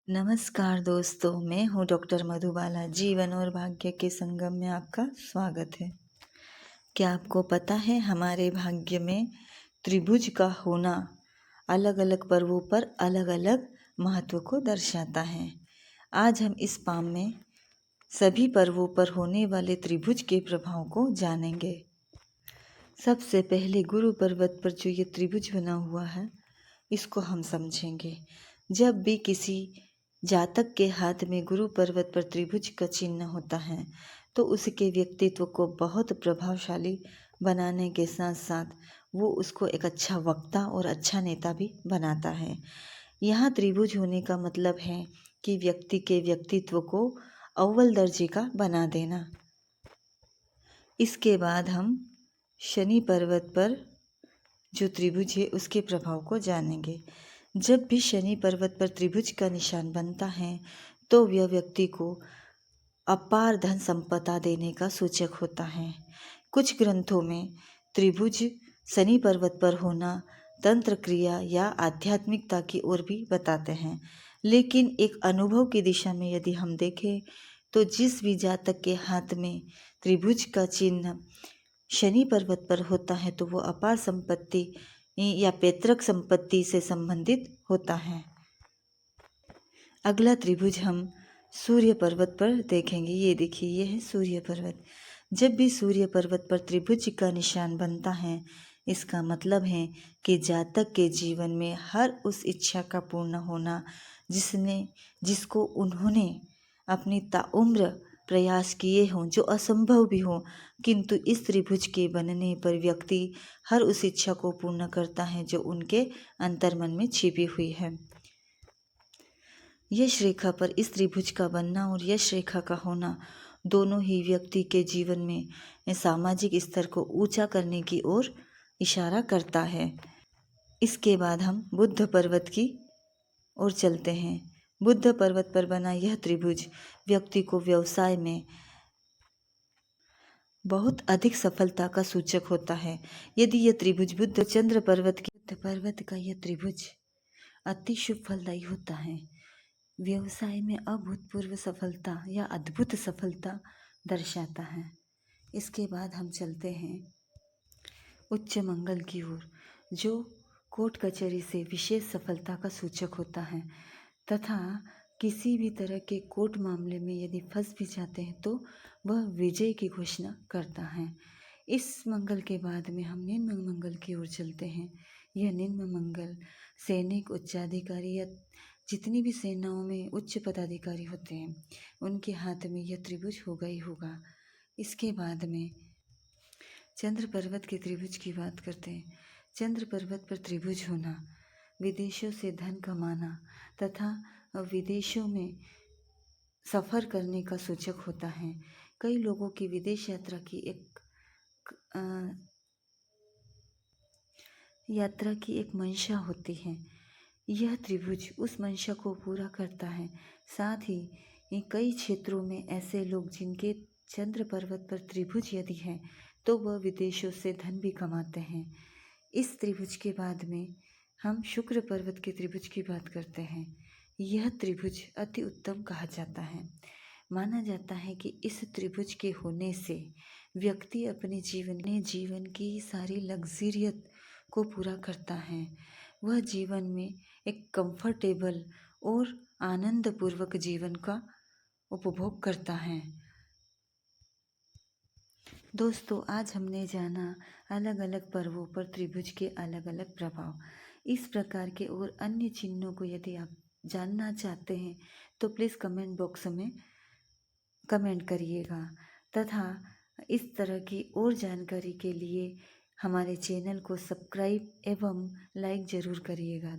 नमस्कार दोस्तों, मैं हूँ डॉक्टर मधुबाला। जीवन और भाग्य के संगम में आपका स्वागत है। क्या आपको पता है हमारे भाग्य में त्रिभुज का होना अलग अलग पर्वों पर अलग अलग महत्व को दर्शाता है। आज हम इस पाम में सभी पर्वों पर होने वाले त्रिभुज के प्रभाव को जानेंगे। सबसे पहले गुरु पर्वत पर जो ये त्रिभुज बना हुआ है, इसको हम समझेंगे। जब भी किसी जातक के हाथ में गुरु पर्वत पर त्रिभुज का चिन्ह होता है तो उसके व्यक्तित्व को बहुत प्रभावशाली बनाने के साथ साथ वो उसको एक अच्छा वक्ता और अच्छा नेता भी बनाता है। यहाँ त्रिभुज होने का मतलब है कि व्यक्ति के व्यक्तित्व को अव्वल दर्जे का बना देना। इसके बाद हम शनि पर्वत पर जो त्रिभुज है उसके प्रभाव को जानेंगे। जब भी शनि पर्वत पर त्रिभुज का निशान बनता है तो वह व्यक्ति को अपार धन संपदा देने का सूचक होता है। कुछ ग्रंथों में त्रिभुज शनि पर्वत पर होना तंत्र क्रिया या आध्यात्मिकता की ओर भी बताते हैं, लेकिन एक अनुभव की दिशा में यदि हम देखें तो जिस भी जातक के हाथ में त्रिभुज का चिन्ह शनि पर्वत पर होता है तो वो अपार संपत्ति या पैतृक संपत्ति से संबंधित होता है। अगला त्रिभुज हम सूर्य पर्वत पर देखेंगे। ये देखिए, ये है सूर्य पर्वत। जब भी सूर्य पर्वत पर त्रिभुज का निशान बनता है, इसका मतलब है कि जातक के जीवन में हर उस इच्छा का पूर्ण होना जिसको उन्होंने अपनी ताउम्र प्रयास किए हों, जो असंभव भी हो, किंतु इस त्रिभुज के बनने पर व्यक्ति हर उस इच्छा को पूर्ण करता है जो उनके अंतर्मन में छिपी हुई है। यश रेखा पर इस त्रिभुज का बनना और यश रेखा का होना दोनों ही व्यक्ति के जीवन में सामाजिक स्तर को ऊंचा करने की ओर इशारा करता है। इसके बाद हम बुद्ध पर्वत की ओर चलते हैं। बुद्ध पर्वत पर बना यह त्रिभुज व्यक्ति को व्यवसाय में बहुत अधिक सफलता का सूचक होता है। यदि यह त्रिभुज बुद्ध चंद्र पर्वत का यह त्रिभुज अति शुभ फलदायी होता है। व्यवसाय में अभूतपूर्व सफलता या अद्भुत सफलता दर्शाता है। इसके बाद हम चलते हैं उच्च मंगल की ओर, जो कोर्ट कचहरी से विशेष सफलता का सूचक होता है तथा किसी भी तरह के कोर्ट मामले में यदि फंस भी जाते हैं तो वह विजय की घोषणा करता है। इस मंगल के बाद में हम निम्न मंगल की ओर चलते हैं। यह निम्न मंगल सैनिक, उच्चाधिकारी या जितनी भी सेनाओं में उच्च पदाधिकारी होते हैं उनके हाथ में यह त्रिभुज होगा ही होगा। इसके बाद में चंद्र पर्वत के त्रिभुज की बात करते हैं। चंद्र पर्वत पर त्रिभुज होना विदेशों से धन कमाना तथा विदेशों में सफ़र करने का सूचक होता है। कई लोगों की विदेश यात्रा की एक मंशा होती है। यह त्रिभुज उस मंशा को पूरा करता है। साथ ही कई क्षेत्रों में ऐसे लोग जिनके चंद्र पर्वत पर त्रिभुज यदि है तो वह विदेशों से धन भी कमाते हैं। इस त्रिभुज के बाद में हम शुक्र पर्वत के त्रिभुज की बात करते हैं। यह त्रिभुज अति उत्तम कहा जाता है। माना जाता है कि इस त्रिभुज के होने से व्यक्ति अपने जीवन की सारी लग्जरियत को पूरा करता है। वह जीवन में एक कंफर्टेबल और आनंदपूर्वक जीवन का उपभोग करता है। दोस्तों, आज हमने जाना अलग अलग पर्वों पर त्रिभुज के अलग अलग प्रभाव। इस प्रकार के और अन्य चिन्हों को यदि आप जानना चाहते हैं तो प्लीज़ कमेंट बॉक्स में कमेंट करिएगा तथा इस तरह की और जानकारी के लिए हमारे चैनल को सब्सक्राइब एवं लाइक ज़रूर करिएगा।